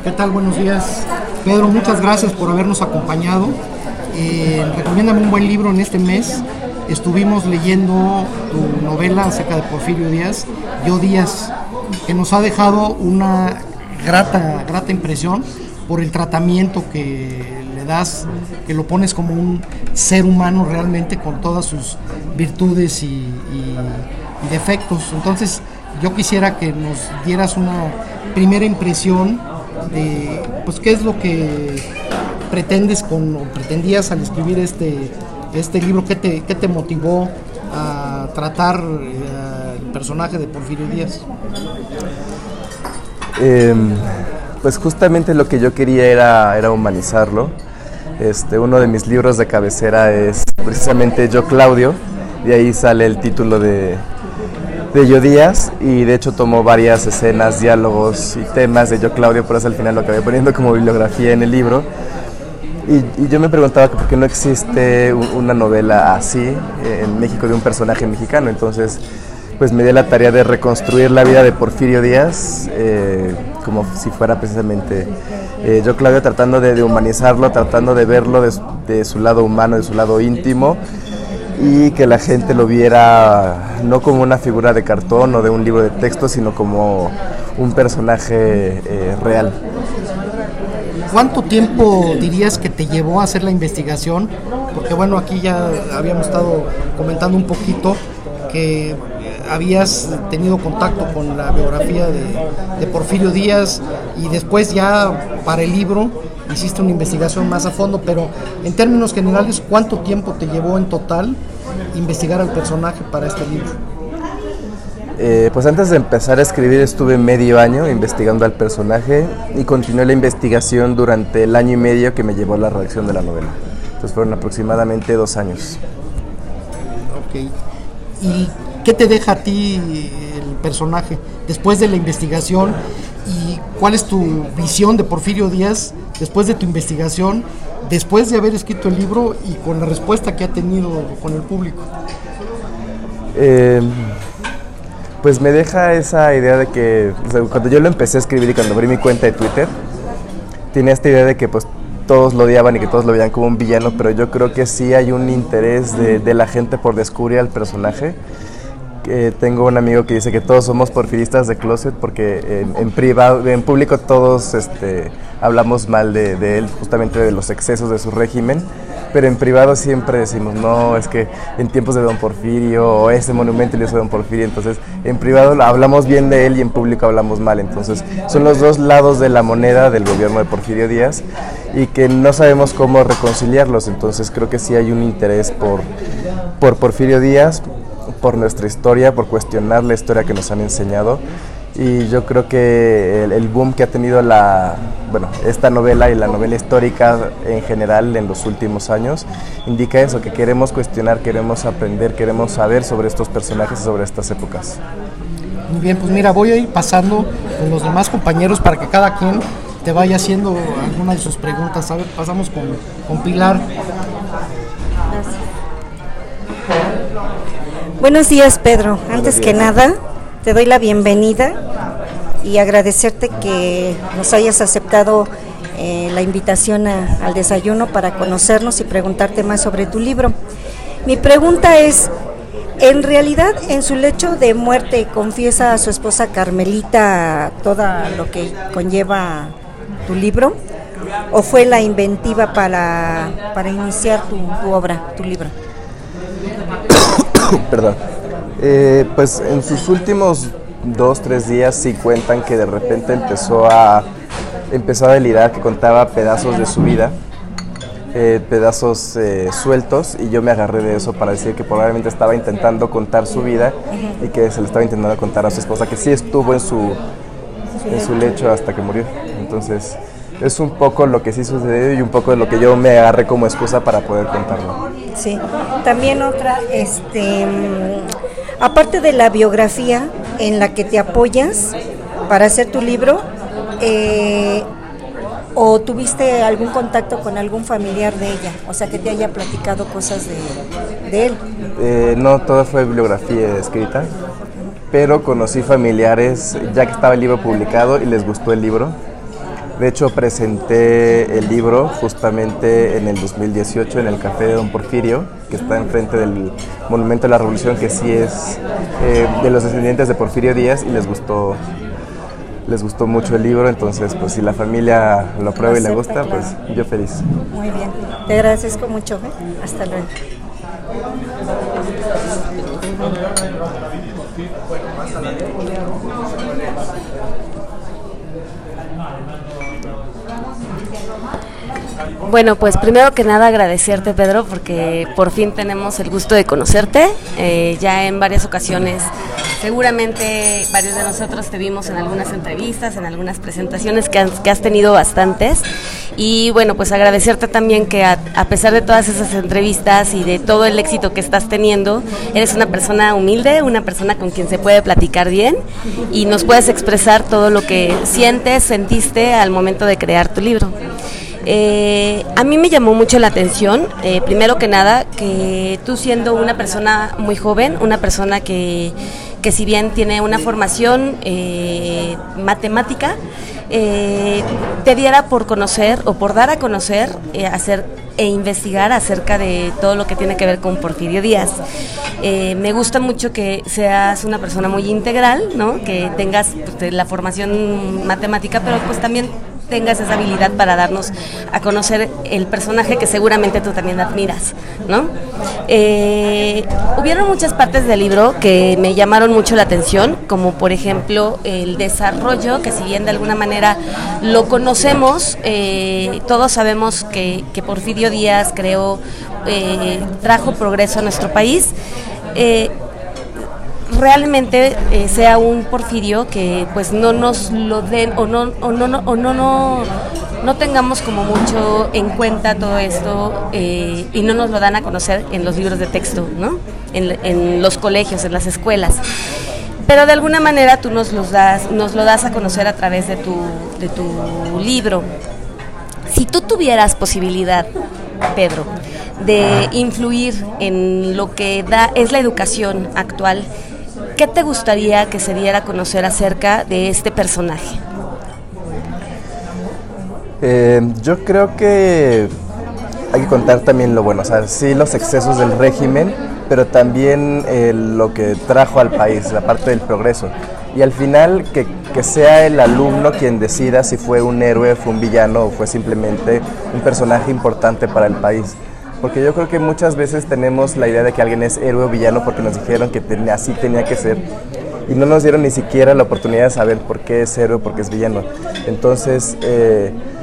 ¿Qué tal? Buenos días. Pedro, muchas gracias por habernos acompañado. Recomiéndame un buen libro en este mes. Estuvimos leyendo tu novela acerca de Porfirio Díaz, Yo Díaz, que nos ha dejado una grata impresión por el tratamiento que le das, que lo pones como un ser humano realmente con todas sus virtudes y defectos. Entonces, yo quisiera que nos dieras una primera impresión de pues qué es lo que pretendías al escribir este libro, qué te motivó a tratar el personaje de Porfirio Díaz. Pues justamente lo que yo quería era humanizarlo. Uno de mis libros de cabecera es precisamente Yo Claudio, de ahí sale el título de Yo Díaz, y de hecho tomó varias escenas, diálogos y temas de Yo Claudio, por eso al final lo acabé poniendo como bibliografía en el libro. Y yo me preguntaba que por qué no existe una novela así en México de un personaje mexicano. Entonces pues me di la tarea de reconstruir la vida de Porfirio Díaz como si fuera precisamente Yo Claudio, tratando de humanizarlo, tratando de verlo de su lado humano, de su lado íntimo, y que la gente lo viera no como una figura de cartón o de un libro de texto, sino como un personaje real. ¿Cuánto tiempo dirías que te llevó a hacer la investigación? Porque bueno, aquí ya habíamos estado comentando un poquito que habías tenido contacto con la biografía de Porfirio Díaz y después ya para el libro hiciste una investigación más a fondo, pero en términos generales, ¿cuánto tiempo te llevó en total investigar al personaje para este libro? Pues antes de empezar a escribir estuve medio año investigando al personaje y continué la investigación durante el año y medio que me llevó a la redacción de la novela. Entonces fueron aproximadamente 2 años. Ok. ¿Y qué te deja a ti el personaje después de la investigación? ¿Y cuál es tu visión de Porfirio Díaz después de tu investigación, después de haber escrito el libro y con la respuesta que ha tenido con el público? Pues me deja esa idea de que, o sea, cuando yo lo empecé a escribir y cuando abrí mi cuenta de Twitter, tenía esta idea de que pues todos lo odiaban y que todos lo veían como un villano, pero yo creo que sí hay un interés de la gente por descubrir al personaje. Tengo un amigo que dice que todos somos porfiristas de closet porque en privado, en público todos hablamos mal de él, justamente de los excesos de su régimen, pero en privado siempre decimos, no, es que en tiempos de Don Porfirio, o ese monumento le hizo Don Porfirio. Entonces en privado hablamos bien de él y en público hablamos mal. Entonces son los dos lados de la moneda del gobierno de Porfirio Díaz y que no sabemos cómo reconciliarlos. Entonces creo que sí hay un interés por Porfirio Díaz, por nuestra historia, por cuestionar la historia que nos han enseñado, y yo creo que el boom que ha tenido esta novela y la novela histórica en general en los últimos años indica eso, que queremos cuestionar, queremos aprender, queremos saber sobre estos personajes y sobre estas épocas. Muy bien, pues mira, voy a ir pasando con los demás compañeros para que cada quien te vaya haciendo alguna de sus preguntas. A ver, pasamos con Pilar. Buenos días, Pedro. Antes que nada, te doy la bienvenida y agradecerte que nos hayas aceptado la invitación al desayuno para conocernos y preguntarte más sobre tu libro. Mi pregunta es, ¿en realidad en su lecho de muerte confiesa a su esposa Carmelita todo lo que conlleva tu libro? ¿O fue la inventiva para iniciar tu obra, tu libro? Perdón. Pues en sus últimos 2-3 días sí cuentan que de repente empezó a delirar, que contaba pedazos de su vida, pedazos sueltos, y yo me agarré de eso para decir que probablemente estaba intentando contar su vida y que se le estaba intentando contar a su esposa, que sí estuvo en su lecho hasta que murió. Entonces es un poco lo que sí sucedió y un poco de lo que yo me agarré como excusa para poder contarlo. Sí, también otra, aparte de la biografía en la que te apoyas para hacer tu libro, ¿o tuviste algún contacto con algún familiar de ella? O sea, que te haya platicado cosas de él. No, todo fue bibliografía escrita, pero conocí familiares ya que estaba el libro publicado y les gustó el libro. De hecho, presenté el libro justamente en el 2018 en el Café de Don Porfirio, que está enfrente del Monumento de la Revolución, que sí es de los descendientes de Porfirio Díaz, y les gustó mucho el libro. Entonces, pues si la familia lo aprueba y le gusta, claro, pues yo feliz. Muy bien, te agradezco mucho. Hasta luego. Bueno, pues primero que nada agradecerte, Pedro, porque por fin tenemos el gusto de conocerte. Ya en varias ocasiones, seguramente varios de nosotros te vimos en algunas entrevistas, en algunas presentaciones que has tenido bastantes. Y bueno, pues agradecerte también que a pesar de todas esas entrevistas y de todo el éxito que estás teniendo, eres una persona humilde, una persona con quien se puede platicar bien y nos puedes expresar todo lo que sentiste al momento de crear tu libro. A mí me llamó mucho la atención, primero que nada, que tú siendo una persona muy joven, una persona que si bien tiene una formación matemática, te diera por conocer o por dar a conocer, e investigar acerca de todo lo que tiene que ver con Porfirio Díaz. Me gusta mucho que seas una persona muy integral, ¿no? Que tengas pues, la formación matemática, pero pues también tengas esa habilidad para darnos a conocer el personaje que seguramente tú también admiras, ¿no? Hubieron muchas partes del libro que me llamaron mucho la atención, como por ejemplo el desarrollo, que si bien de alguna manera lo conocemos, todos sabemos que Porfirio Díaz trajo progreso a nuestro país. Realmente sea un Porfirio que pues no nos lo den o no tengamos como mucho en cuenta todo esto y no nos lo dan a conocer en los libros de texto, ¿no? En los colegios, en las escuelas. Pero de alguna manera tú nos lo das a conocer a través de tu libro. Si tú tuvieras posibilidad, Pedro, de influir en lo que es la educación actual, ¿qué te gustaría que se diera a conocer acerca de este personaje? Yo creo que hay que contar también lo bueno, o sea, sí los excesos del régimen, pero también lo que trajo al país, la parte del progreso. Y al final que sea el alumno quien decida si fue un héroe, fue un villano o fue simplemente un personaje importante para el país. Porque yo creo que muchas veces tenemos la idea de que alguien es héroe o villano porque nos dijeron que así tenía que ser y no nos dieron ni siquiera la oportunidad de saber por qué es héroe o por qué es villano. Entonces,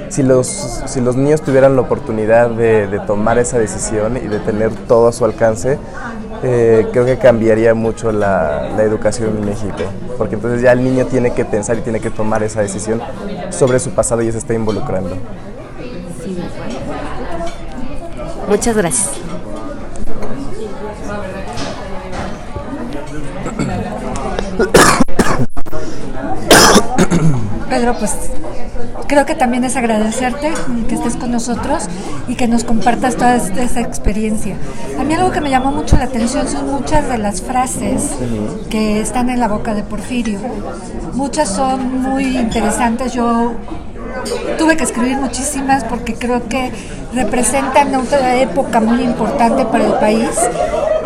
si los niños tuvieran la oportunidad de tomar esa decisión y de tener todo a su alcance, creo que cambiaría mucho la educación en México, porque entonces ya el niño tiene que pensar y tiene que tomar esa decisión sobre su pasado y se está involucrando. Sí. Muchas gracias. Pedro, pues creo que también es agradecerte que estés con nosotros y que nos compartas toda esa experiencia. A mí algo que me llamó mucho la atención son muchas de las frases que están en la boca de Porfirio. Muchas son muy interesantes. Yo tuve que escribir muchísimas porque creo que representan otra época muy importante para el país,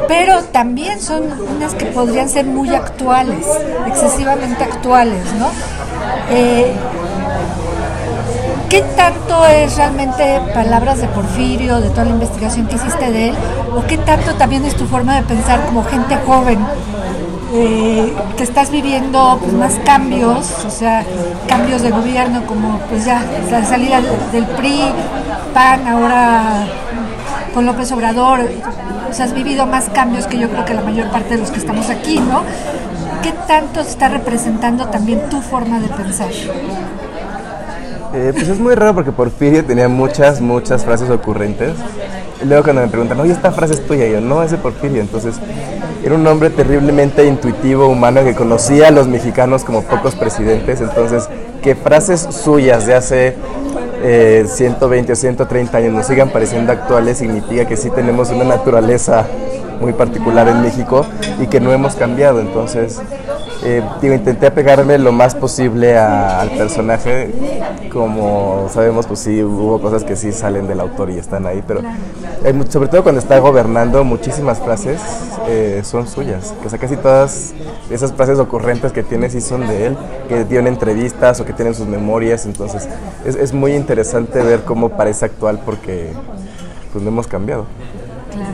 pero también son unas que podrían ser muy actuales, excesivamente actuales, ¿no? ¿Qué tanto es realmente palabras de Porfirio, de toda la investigación que hiciste de él, o qué tanto también es tu forma de pensar como gente joven? Que estás viviendo pues, más cambios, o sea, cambios de gobierno como pues ya la salida del PRI, PAN, ahora con López Obrador, o sea, has vivido más cambios que yo creo que la mayor parte de los que estamos aquí, ¿no? ¿Qué tanto está representando también tu forma de pensar? Pues es muy raro porque Porfirio tenía muchas frases ocurrentes. Y luego cuando me preguntan, oye, esta frase es tuya, y yo, no, es de Porfirio. Entonces, era un hombre terriblemente intuitivo, humano, que conocía a los mexicanos como pocos presidentes. Entonces, que frases suyas de hace 120 o 130 años nos sigan pareciendo actuales significa que sí tenemos una naturaleza muy particular en México y que no hemos cambiado. Entonces, Intenté apegarme lo más posible al personaje. Como sabemos, pues sí, hubo cosas que sí salen del autor y están ahí, pero sobre todo cuando está gobernando, muchísimas frases son suyas. O sea, casi todas esas frases ocurrentes que tiene sí son de él, que dio en entrevistas o que tiene en sus memorias. Entonces es muy interesante ver cómo parece actual, porque pues no hemos cambiado. Claro.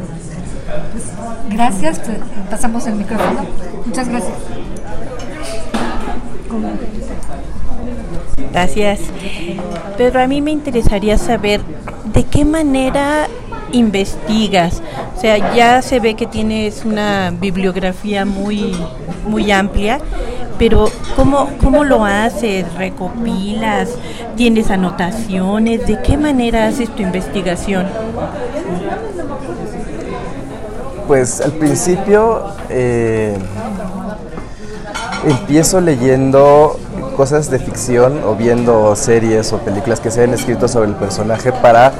Pues, gracias, pues, pasamos el micrófono. Muchas gracias. Gracias. Pedro, a mí me interesaría saber de qué manera investigas. O sea, ya se ve que tienes una bibliografía muy amplia, pero ¿cómo lo haces? ¿Recopilas? ¿Tienes anotaciones? ¿De qué manera haces tu investigación? Pues al principio empiezo leyendo cosas de ficción o viendo series o películas que se hayan escrito sobre el personaje para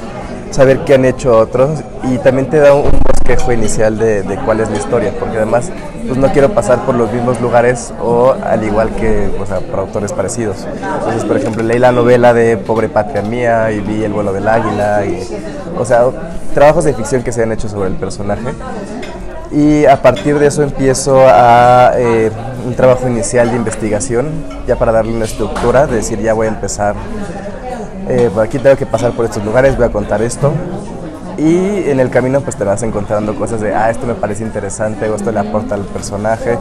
saber qué han hecho otros, y también te da un bosquejo inicial de cuál es la historia, porque además pues no quiero pasar por los mismos lugares o al igual que, o sea, por autores parecidos. Entonces, por ejemplo, leí la novela de Pobre Patria Mía y vi El vuelo del águila, y, o sea, trabajos de ficción que se han hecho sobre el personaje. Y a partir de eso empiezo a un trabajo inicial de investigación, ya para darle una estructura, de decir, ya voy a empezar, por aquí tengo que pasar por estos lugares, voy a contar esto. Y en el camino pues te vas encontrando cosas de, esto me parece interesante, o esto le aporta al personaje,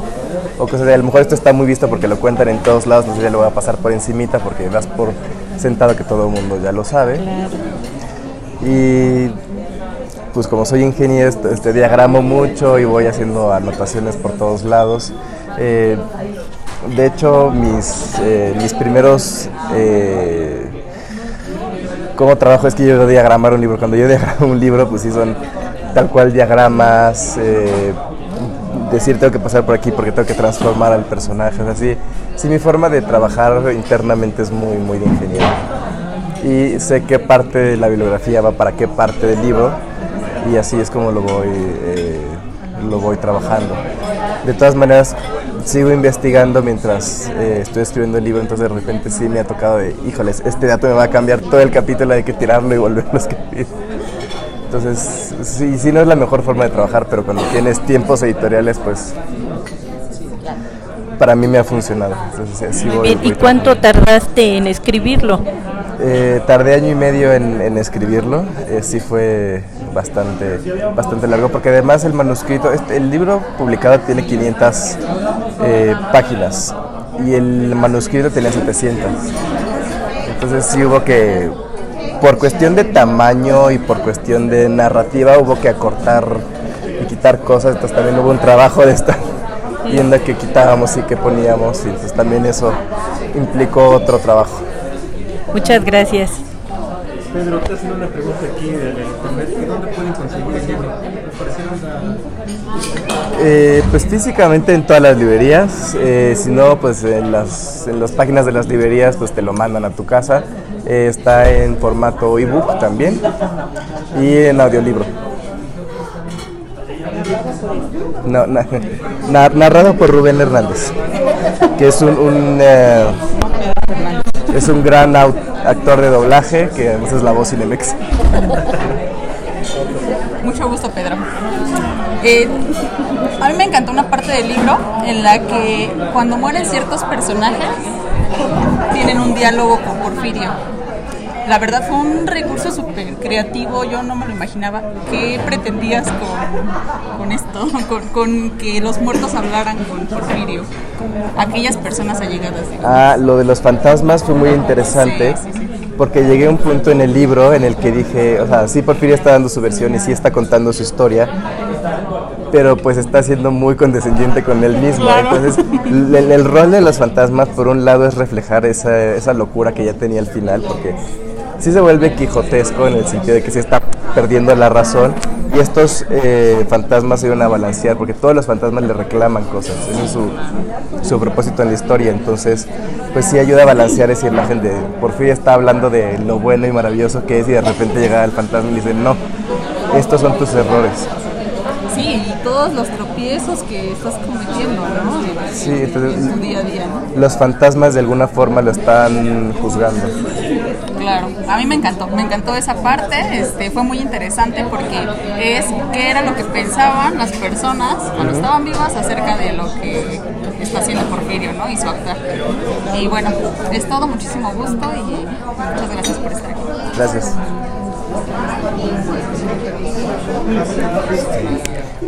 o cosas de, a lo mejor esto está muy visto porque lo cuentan en todos lados, entonces ya lo voy a pasar por encimita porque das por sentado que todo el mundo ya lo sabe. Claro. Y pues como soy ingeniero, diagramo mucho y voy haciendo anotaciones por todos lados. De hecho, mis primeros cómo trabajo es que yo diagramar un libro. Cuando yo diagramo un libro, pues sí son tal cual diagramas, decir tengo que pasar por aquí porque tengo que transformar al personaje. O sea, sí, mi forma de trabajar internamente es muy de ingeniero. Y sé qué parte de la bibliografía va para qué parte del libro, y así es como lo voy trabajando. De todas maneras, sigo investigando mientras estoy escribiendo el libro, entonces de repente sí me ha tocado de, híjoles, este dato me va a cambiar todo el capítulo, hay que tirarlo y volverlo a escribir. Entonces, sí no es la mejor forma de trabajar, pero cuando tienes tiempos editoriales, pues para mí me ha funcionado. Entonces, sí voy ¿Y cuánto tardaste en escribirlo? Tardé 1 año y medio en escribirlo. Sí fue bastante largo, porque además el manuscrito, el libro publicado tiene 500 páginas y el manuscrito tenía 700. Entonces sí hubo que, por cuestión de tamaño y por cuestión de narrativa, hubo que acortar y quitar cosas. Entonces también hubo un trabajo de estar viendo qué quitábamos y qué poníamos, y entonces también eso implicó otro trabajo. Muchas gracias. Pedro, te hacen una pregunta aquí de internet. ¿Dónde pueden conseguir el libro? Pues físicamente en todas las librerías, si no, pues en las páginas de las librerías pues te lo mandan a tu casa. Está en formato ebook también y en audiolibro. No, narrado por Rubén Hernández, que es es un gran actor de doblaje, que además es la voz Cinemex. Mucho gusto, Pedro. A mí me encantó una parte del libro en la que cuando mueren ciertos personajes tienen un diálogo con Porfirio. La verdad fue un recurso súper creativo, yo no me lo imaginaba. ¿Qué pretendías con esto? Con que los muertos hablaran con Porfirio, aquellas personas allegadas. Lo de los fantasmas fue muy interesante, sí. Porque llegué a un punto en el libro en el que dije, o sea, sí, Porfirio está dando su versión y sí está contando su historia, pero pues está siendo muy condescendiente con él mismo. Claro. Entonces, el rol de los fantasmas, por un lado, es reflejar esa locura que ya tenía al final, porque sí se vuelve quijotesco en el sentido de que sí está perdiendo la razón, y estos fantasmas se iban a balancear, porque todos los fantasmas le reclaman cosas, ese es su propósito en la historia. Entonces pues sí ayuda a balancear esa imagen de Porfirio está hablando de lo bueno y maravilloso que es, y de repente llega el fantasma y dice, no, estos son tus errores. Sí, y todos los tropiezos que estás cometiendo, ¿no? Sí, entonces, en tu día a día, ¿no? Los fantasmas de alguna forma lo están juzgando. Claro, a mí me encantó esa parte, fue muy interesante porque es qué era lo que pensaban las personas cuando estaban vivas acerca de lo que está haciendo Porfirio, ¿no? Y su actuar. Y bueno, es todo, muchísimo gusto y muchas gracias por estar aquí. Gracias.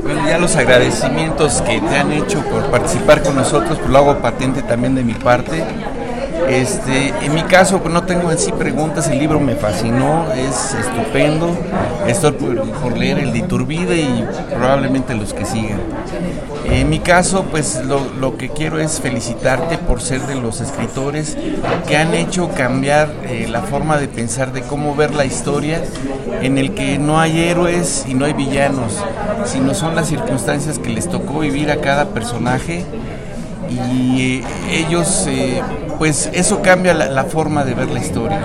Bueno, ya los agradecimientos que te han hecho por participar con nosotros, pues lo hago patente también de mi parte. En mi caso, pues no tengo en sí preguntas, el libro me fascinó, es estupendo, estoy por leer el de Iturbide y probablemente los que sigan. En mi caso, pues lo que quiero es felicitarte por ser de los escritores que han hecho cambiar la forma de pensar, de cómo ver la historia, en el que no hay héroes y no hay villanos, sino son las circunstancias que les tocó vivir a cada personaje y ellos, pues eso cambia la forma de ver la historia.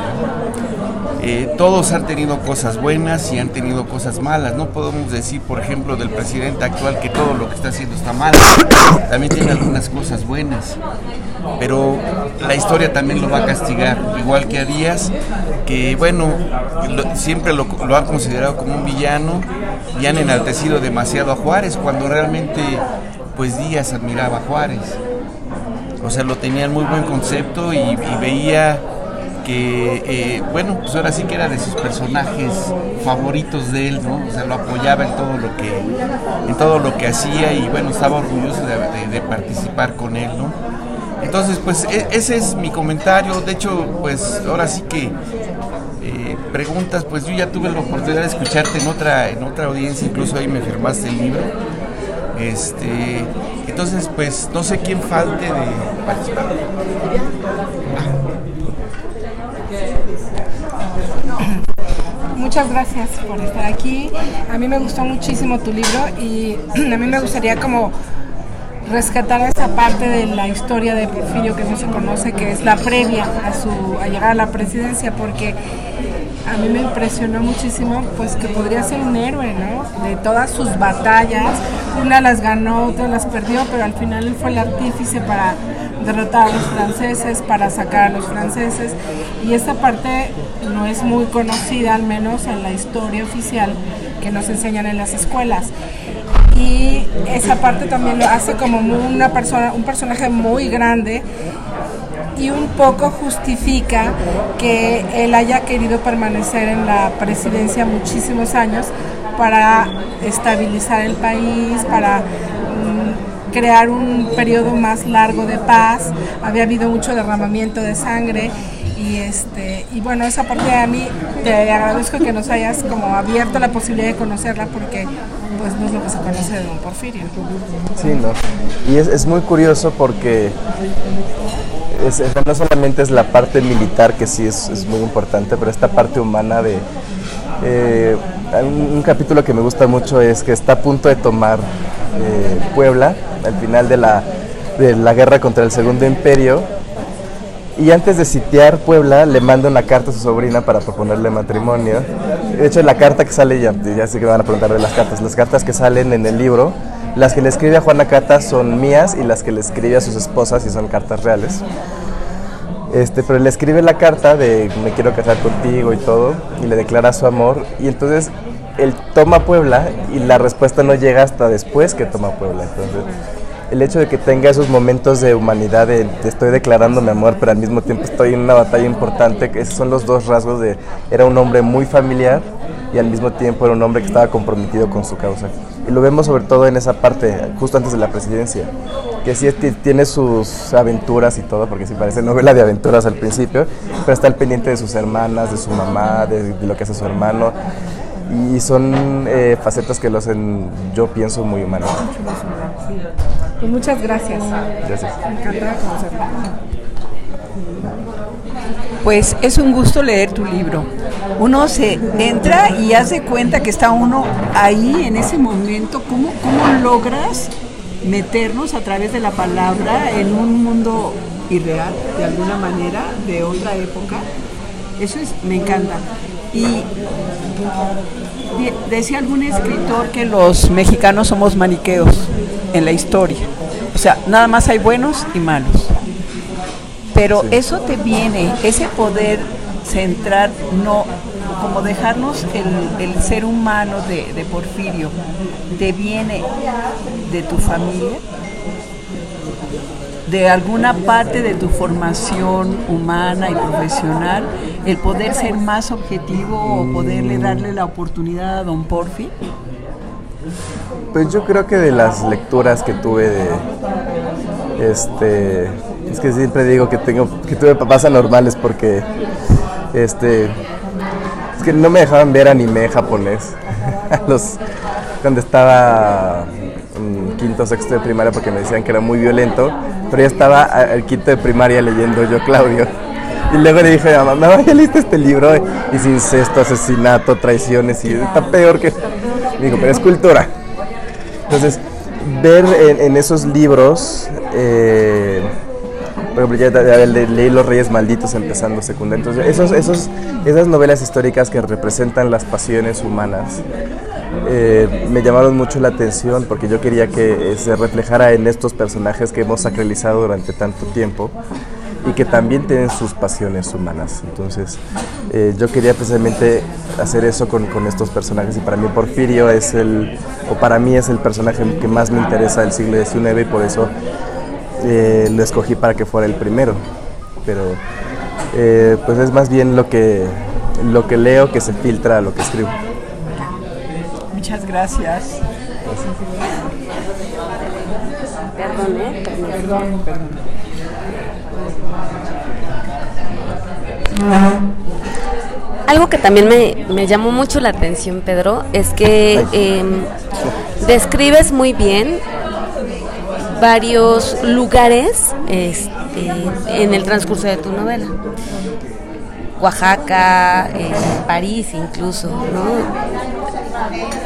Todos han tenido cosas buenas y han tenido cosas malas. No podemos decir, por ejemplo, del presidente actual que todo lo que está haciendo está mal. También tiene algunas cosas buenas, pero la historia también lo va a castigar, igual que a Díaz, que bueno, siempre lo han considerado como un villano y han enaltecido demasiado a Juárez, cuando realmente pues Díaz admiraba a Juárez. O sea, lo tenía en muy buen concepto y veía que, bueno, pues ahora sí que era de sus personajes favoritos de él, ¿no? O sea, lo apoyaba en todo lo que hacía y, bueno, estaba orgulloso de participar con él, ¿no? Entonces, pues, ese es mi comentario. De hecho, pues, ahora sí que preguntas, pues yo ya tuve la oportunidad de escucharte en otra audiencia, incluso ahí me firmaste el libro. Entonces, pues, no sé quién falte de participar. Muchas gracias por estar aquí. A mí me gustó muchísimo tu libro y a mí me gustaría como rescatar esa parte de la historia de Porfirio que no se conoce, que es la previa a llegar a la presidencia, porque a mí me impresionó muchísimo pues que podría ser un héroe, ¿no? De todas sus batallas, una las ganó, otra las perdió, pero al final él fue el artífice para derrotar a los franceses, para sacar a los franceses, y esa parte no es muy conocida, al menos en la historia oficial que nos enseñan en las escuelas. Y esa parte también lo hace como un personaje muy grande, y un poco justifica que él haya querido permanecer en la presidencia muchísimos años para estabilizar el país, para crear un periodo más largo de paz. Había habido mucho derramamiento de sangre y bueno, esa parte a mí te agradezco que nos hayas como abierto la posibilidad de conocerla, porque pues no es lo que se conoce de don Porfirio. Sí, no. Y es muy curioso porque no solamente es la parte militar, que sí es muy importante, pero esta parte humana de... un capítulo que me gusta mucho es que está a punto de tomar Puebla, al final de la guerra contra el Segundo Imperio, y antes de sitiar Puebla le manda una carta a su sobrina para proponerle matrimonio. De hecho, la carta que sale, ya sé que me van a preguntar de las cartas que salen en el libro, las que le escribe a Juana Cata son mías y las que le escribe a sus esposas y son cartas reales. Pero le escribe la carta de me quiero casar contigo y todo, y le declara su amor, y entonces él toma Puebla y la respuesta no llega hasta después que toma Puebla. Entonces, el hecho de que tenga esos momentos de humanidad, de te estoy declarando mi amor, pero al mismo tiempo estoy en una batalla importante, que esos son los dos rasgos de era un hombre muy familiar y al mismo tiempo era un hombre que estaba comprometido con su causa. Y lo vemos sobre todo en esa parte, justo antes de la presidencia, que sí tiene sus aventuras y todo, porque sí parece novela de aventuras al principio, pero está al pendiente de sus hermanas, de su mamá, de lo que hace su hermano, y son facetas que lo hacen, yo pienso, muy humanas. Pues muchas gracias. Gracias. Encantada de conocerla. Pues es un gusto leer tu libro. Uno se entra y hace cuenta que está uno ahí en ese momento. ¿Cómo logras meternos a través de la palabra en un mundo irreal, de alguna manera, de otra época? Eso me encanta. Y decía algún escritor que los mexicanos somos maniqueos en la historia. O sea, nada más hay buenos y malos. Pero eso te viene, ese poder centrar, no, como dejarnos el ser humano de Porfirio, te viene de tu familia, de alguna parte de tu formación humana y profesional, el poder ser más objetivo o poderle darle la oportunidad a don Porfi. Pues yo creo que de las lecturas que tuve es que siempre digo que tuve papás anormales porque es que no me dejaban ver anime japonés cuando estaba en quinto o sexto de primaria porque me decían que era muy violento, pero ya estaba al quinto de primaria leyendo Yo Claudio. Y luego le dije a mamá, ¿ya leíste este libro? Y es incesto, asesinato, traiciones, y está peor que... Me dijo, pero es cultura. Entonces, ver en esos libros, por ejemplo, ya leí Los Reyes Malditos empezando secundaria. Entonces, esas novelas históricas que representan las pasiones humanas me llamaron mucho la atención porque yo quería que se reflejara en estos personajes que hemos sacralizado durante tanto tiempo y que también tienen sus pasiones humanas. Entonces, yo quería precisamente hacer eso con estos personajes y para mí Porfirio para mí es el personaje que más me interesa del siglo XIX y por eso lo escogí para que fuera el primero. Pero pues es más bien lo que leo que se filtra a lo que escribo. Muchas gracias. Perdón. Algo que también me llamó mucho la atención, Pedro, es que describes muy bien varios lugares en el transcurso de tu novela. Oaxaca, París incluso, ¿no?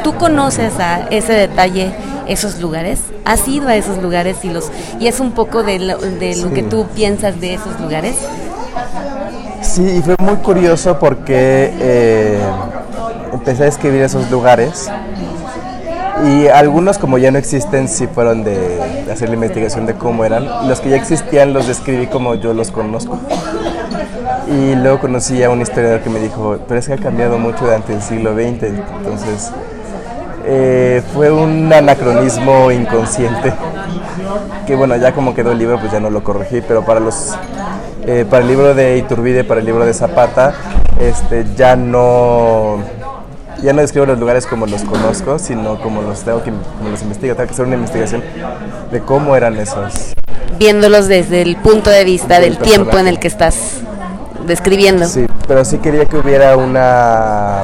¿Tú conoces a ese detalle esos lugares? ¿Has ido a esos lugares y es un poco de lo que tú piensas de esos lugares? Sí, y fue muy curioso porque empecé a escribir esos lugares y algunos, como ya no existen, sí fueron de hacer la investigación de cómo eran. Los que ya existían los describí como yo los conozco. Y luego conocí a un historiador que me dijo, pero es que ha cambiado mucho durante el siglo XX, entonces fue un anacronismo inconsciente, que bueno, ya como quedó el libro, pues ya no lo corregí, pero para el libro de Iturbide, para el libro de Zapata, ya no describo los lugares como los conozco, sino como los investigo. Tengo que hacer una investigación de cómo eran esos. Viéndolos desde el punto de vista del tiempo en el que estás describiendo. Sí, pero sí quería que hubiera una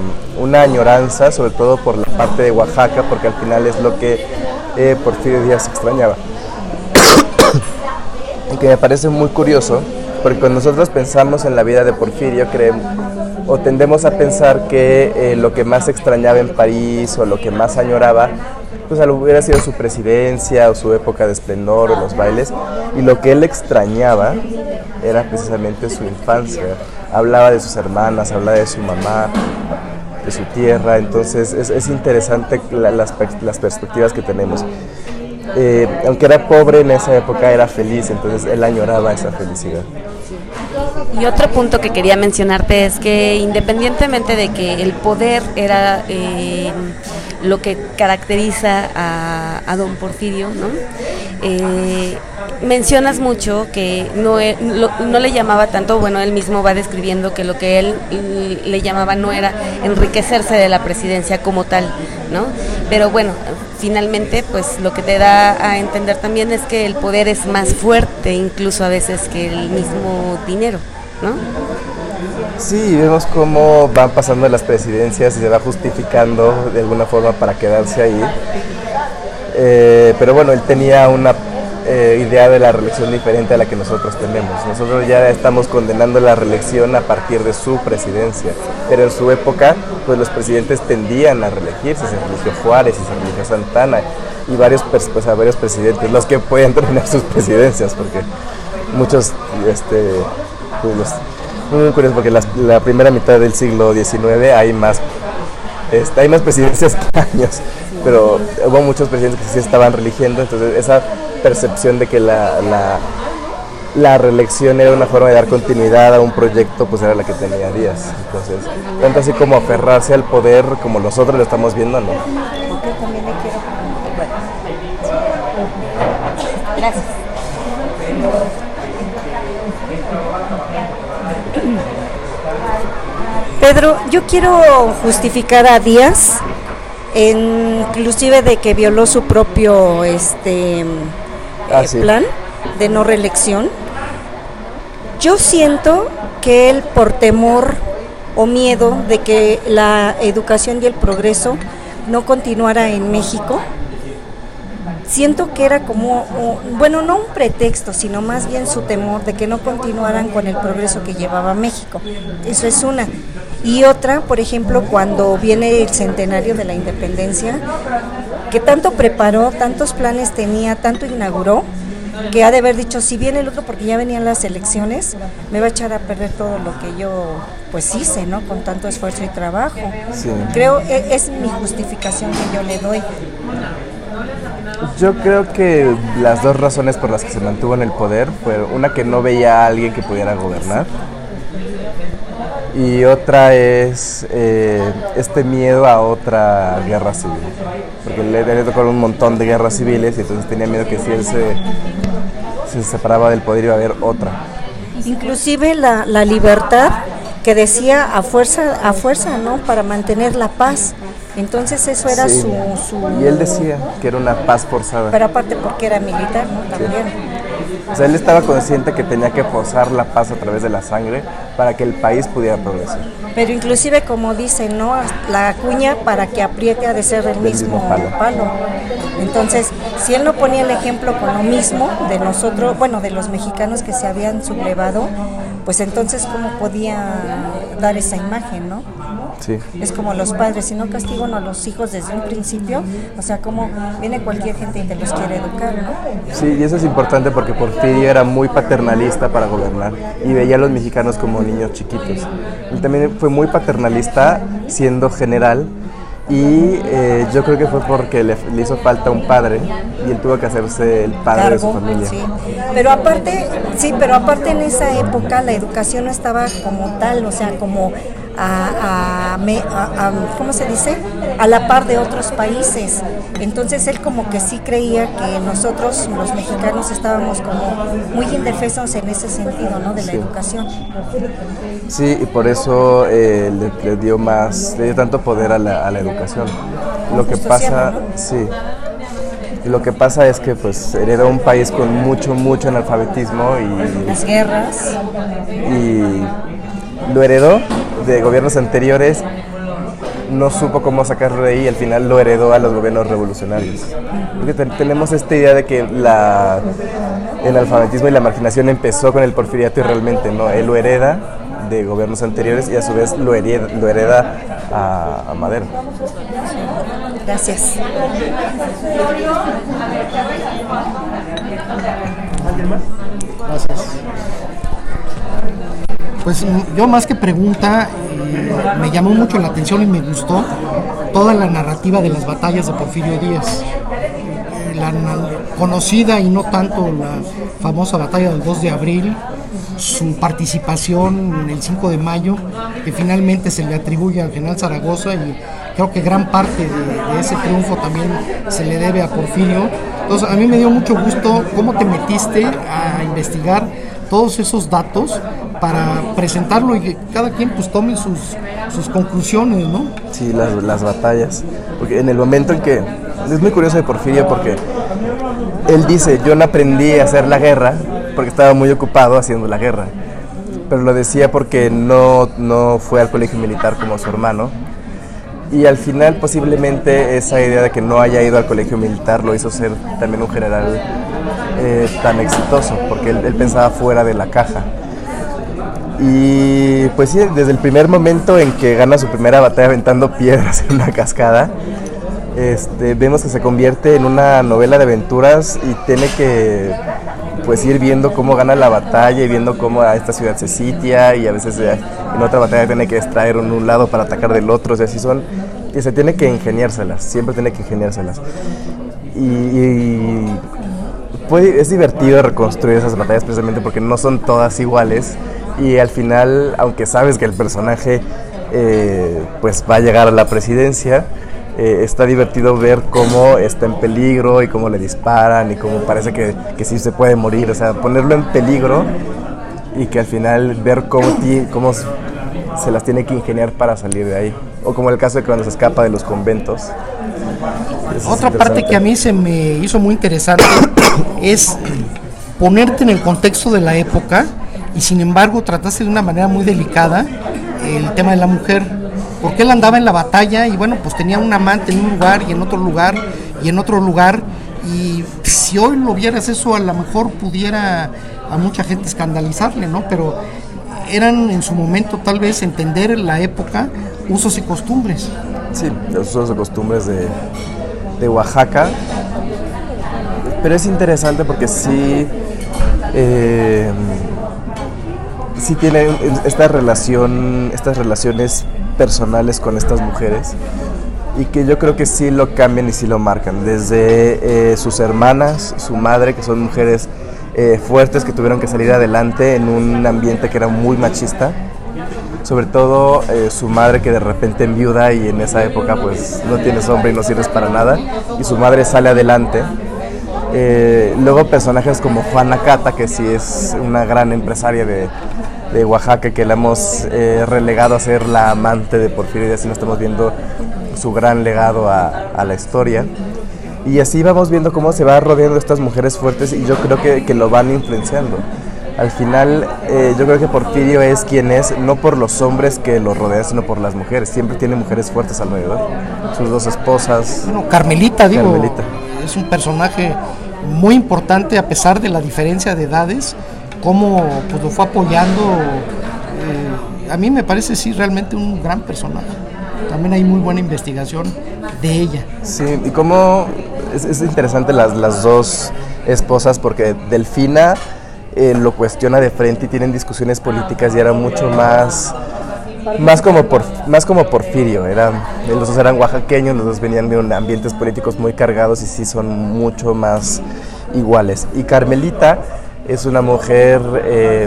añoranza, sobre todo por la parte de Oaxaca, porque al final es lo que Porfirio Díaz extrañaba. Y que me parece muy curioso, porque cuando nosotros pensamos en la vida de Porfirio, tendemos a pensar que lo que más extrañaba en París o lo que más añoraba, pues hubiera sido su presidencia o su época de esplendor o los bailes, y lo que él extrañaba era precisamente su infancia. Hablaba de sus hermanas, hablaba de su mamá, de su tierra. Entonces es interesante las perspectivas que tenemos. Aunque era pobre en esa época, era feliz, entonces él añoraba esa felicidad. Y otro punto que quería mencionarte es que independientemente de que el poder era lo que caracteriza a don Porfirio, ¿no? Mencionas mucho que no le llamaba tanto, bueno, él mismo va describiendo que lo que él le llamaba no era enriquecerse de la presidencia como tal, ¿no? Pero bueno, finalmente pues lo que te da a entender también es que el poder es más fuerte incluso a veces que el mismo dinero, ¿no? Sí, vemos cómo van pasando las presidencias y se va justificando de alguna forma para quedarse ahí. Pero bueno, él tenía una idea de la reelección diferente a la que nosotros tenemos. Nosotros ya estamos condenando la reelección a partir de su presidencia, pero en su época pues los presidentes tendían a reelegirse. Se eligió Juárez y se eligió Santana y varios presidentes los que podían terminar sus presidencias, porque muchos pues Muy curioso porque la primera mitad del siglo XIX hay más presidencias que años, pero hubo muchos presidentes que sí estaban religiendo, entonces esa percepción de que la reelección era una forma de dar continuidad a un proyecto, pues era la que tenía Díaz. Entonces, tanto así como aferrarse al poder como nosotros lo estamos viendo, ¿no? Yo también le quiero. Bueno. Gracias. Pedro, yo quiero justificar a Díaz, inclusive de que violó su propio plan de no reelección. Yo siento que él, por temor o miedo de que la educación y el progreso no continuara en México, siento que era como, bueno, no un pretexto, sino más bien su temor de que no continuaran con el progreso que llevaba México. Eso es una. Y otra, por ejemplo, cuando viene el centenario de la independencia, que tanto preparó, tantos planes tenía, tanto inauguró, que ha de haber dicho, si viene el otro, porque ya venían las elecciones, me va a echar a perder todo lo que yo pues hice, ¿no? Con tanto esfuerzo y trabajo. Sí. Creo, es mi justificación que yo le doy. Yo creo que las dos razones por las que se mantuvo en el poder fueron una, que no veía a alguien que pudiera gobernar, y otra es este miedo a otra guerra civil, porque le tocó un montón de guerras civiles y entonces tenía miedo que si él se separaba del poder iba a haber otra. Inclusive la libertad que decía a fuerza, ¿no? Para mantener la paz. Entonces eso era sí. su... Y él decía que era una paz forzada. Pero aparte porque era militar, ¿no? También. Sí. O sea, él estaba consciente que tenía que forzar la paz a través de la sangre para que el país pudiera progresar. Pero inclusive, como dicen, ¿no? La cuña para que apriete ha de ser el mismo palo. Entonces, si él no ponía el ejemplo con lo mismo de nosotros, bueno, de los mexicanos que se habían sublevado, pues entonces ¿cómo podía dar esa imagen, no? Sí. Es como los padres, si no castigan a los hijos desde un principio, o sea, como viene cualquier gente y te los quiere educar, ¿no? Sí, y eso es importante porque Porfirio era muy paternalista para gobernar y veía a los mexicanos como niños chiquitos. Él también fue muy paternalista siendo general y yo creo que fue porque le hizo falta un padre y él tuvo que hacerse el padre de su familia. Sí. Pero aparte en esa época la educación no estaba como tal, o sea, como ¿cómo se dice? A la par de otros países. Entonces él como que sí creía que nosotros, los mexicanos, estábamos como muy indefensos en ese sentido, ¿no? De la educación. Sí, y por eso le dio tanto poder a la educación. Lo que pasa, ¿no? Sí. Lo que pasa es que pues heredó un país con mucho analfabetismo y las guerras. Y lo heredó de gobiernos anteriores, no supo cómo sacarlo de ahí y al final lo heredó a los gobiernos revolucionarios. Porque tenemos esta idea de que el alfabetismo y la marginación empezó con el porfiriato y realmente no, él lo hereda de gobiernos anteriores y a su vez lo hereda a Madero. Gracias. ¿Alguien más? Gracias. Pues yo más que pregunta, me llamó mucho la atención y me gustó toda la narrativa de las batallas de Porfirio Díaz. La conocida y no tanto la famosa batalla del 2 de abril, su participación en el 5 de mayo, que finalmente se le atribuye al general Zaragoza y creo que gran parte de ese triunfo también se le debe a Porfirio. Entonces a mí me dio mucho gusto cómo te metiste a investigar todos esos datos para presentarlo y que cada quien pues tome sus conclusiones, ¿no? Sí, las batallas. Porque en el momento en que... Es muy curioso de Porfirio porque él dice, yo no aprendí a hacer la guerra porque estaba muy ocupado haciendo la guerra. Pero lo decía porque no fue al colegio militar como su hermano. Y al final posiblemente esa idea de que no haya ido al colegio militar lo hizo ser también un general tan exitoso, porque él pensaba fuera de la caja. Y pues sí, desde el primer momento en que gana su primera batalla aventando piedras en una cascada, vemos que se convierte en una novela de aventuras y tiene que pues ir viendo cómo gana la batalla y viendo cómo a esta ciudad se sitia y a veces en otra batalla tiene que extraer un lado para atacar del otro, o sea, así son, y se tiene que ingeniárselas, siempre tiene que ingeniárselas. Es divertido reconstruir esas batallas precisamente porque no son todas iguales y al final, aunque sabes que el personaje pues va a llegar a la presidencia, está divertido ver cómo está en peligro y cómo le disparan y cómo parece que sí se puede morir, o sea, ponerlo en peligro y que al final ver cómo se las tiene que ingeniar para salir de ahí, o como el caso de cuando se escapa de los conventos. Otra parte que a mí se me hizo muy interesante es ponerte en el contexto de la época y sin embargo trataste de una manera muy delicada el tema de la mujer, porque él andaba en la batalla y bueno, pues tenía un amante en un lugar y en otro lugar y en otro lugar, y si hoy lo vieras eso a lo mejor pudiera a mucha gente escandalizarle, ¿no? Pero eran en su momento tal vez entender la época, usos y costumbres. Sí, los usos y costumbres de Oaxaca, pero es interesante porque sí tiene estas relaciones personales con estas mujeres y que yo creo que sí lo cambian y sí lo marcan, desde sus hermanas, su madre, que son mujeres fuertes que tuvieron que salir adelante en un ambiente que era muy machista, sobre todo su madre que de repente enviuda y en esa época pues no tienes hombre y no sirves para nada y su madre sale adelante. Luego personajes como Juana Cata, que sí es una gran empresaria de Oaxaca, que la hemos relegado a ser la amante de Porfirio Díaz y no estamos viendo su gran legado a la historia. Y así vamos viendo cómo se va rodeando estas mujeres fuertes y yo creo que lo van influenciando. Al final yo creo que Porfirio es quien es, no por los hombres que lo rodean, sino por las mujeres. Siempre tiene mujeres fuertes alrededor. Sus dos esposas. Bueno, Carmelita, es un personaje muy importante a pesar de la diferencia de edades, cómo pues, lo fue apoyando. A mí me parece sí realmente un gran personaje. También hay muy buena investigación de ella. Sí, y cómo es interesante las dos esposas, porque Delfina lo cuestiona de frente y tienen discusiones políticas y era mucho más como Porfirio. Los dos eran oaxaqueños, los dos venían de ambientes políticos muy cargados y sí son mucho más iguales. Y Carmelita es una mujer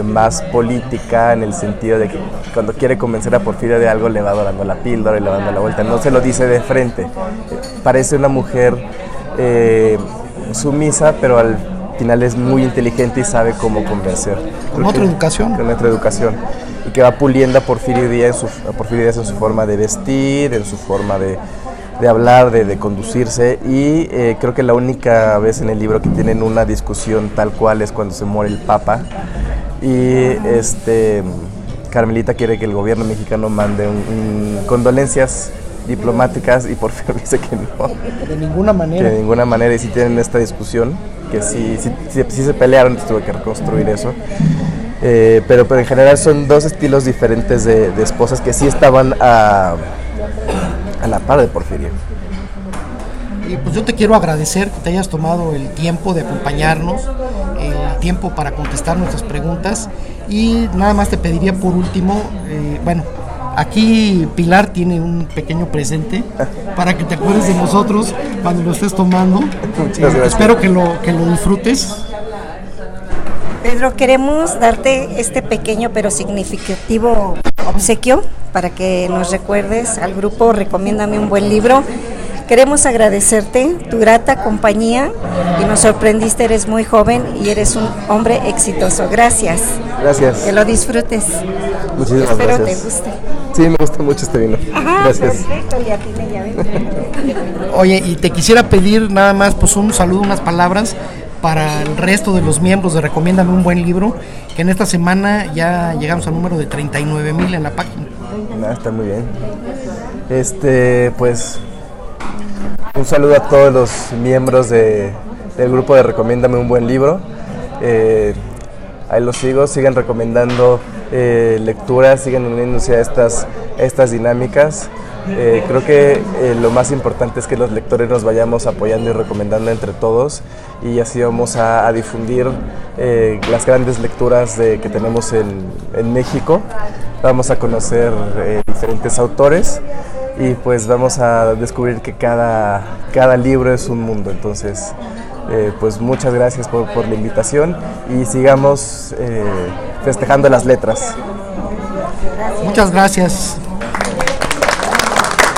más política en el sentido de que cuando quiere convencer a Porfirio de algo le va dorando la píldora y le va dando la vuelta, no se lo dice de frente. Parece una mujer sumisa, pero al final es muy inteligente y sabe cómo convencer. Con otra educación. Con otra educación. Y que va puliendo a Porfirio Díaz en su forma de vestir, en su forma de hablar, de conducirse, y creo que la única vez en el libro que tienen una discusión tal cual es cuando se muere el Papa y Carmelita quiere que el gobierno mexicano mande condolencias diplomáticas y Porfirio dice que no. De ninguna manera. Que de ninguna manera, y sí tienen esta discusión, que sí se pelearon, tuve que reconstruir eso. Pero en general son dos estilos diferentes de esposas que sí estaban a la par de Porfirio. Y pues yo te quiero agradecer que te hayas tomado el tiempo de acompañarnos, el tiempo para contestar nuestras preguntas, y nada más te pediría por último, aquí Pilar tiene un pequeño presente para que te acuerdes de nosotros cuando lo estés tomando. Muchas gracias. Espero que lo disfrutes. Pedro, queremos darte este pequeño pero significativo obsequio para que nos recuerdes al grupo Recomiéndame un buen libro. Queremos agradecerte tu grata compañía y nos sorprendiste, eres muy joven y eres un hombre exitoso. Gracias. Gracias. Que lo disfrutes. Muchísimas Espero gracias. te guste. Sí, me gusta mucho este vino. Ajá, gracias. Perfecto, ya tiene llave. Oye, y te quisiera pedir nada más pues un saludo, unas palabras para el resto de los miembros de Recomiéndame un buen libro, que en esta semana ya llegamos al número de 39,000 en la página. Está muy bien. Pues un saludo a todos los miembros del grupo de Recomiéndame un buen libro. Ahí los sigan recomendando lecturas, sigan uniéndose a estas dinámicas. Creo que lo más importante es que los lectores nos vayamos apoyando y recomendando entre todos, y así vamos a difundir las grandes lecturas que tenemos en México. Vamos a conocer diferentes autores y pues vamos a descubrir que cada libro es un mundo. Entonces, pues muchas gracias por la invitación y sigamos festejando las letras. Muchas gracias.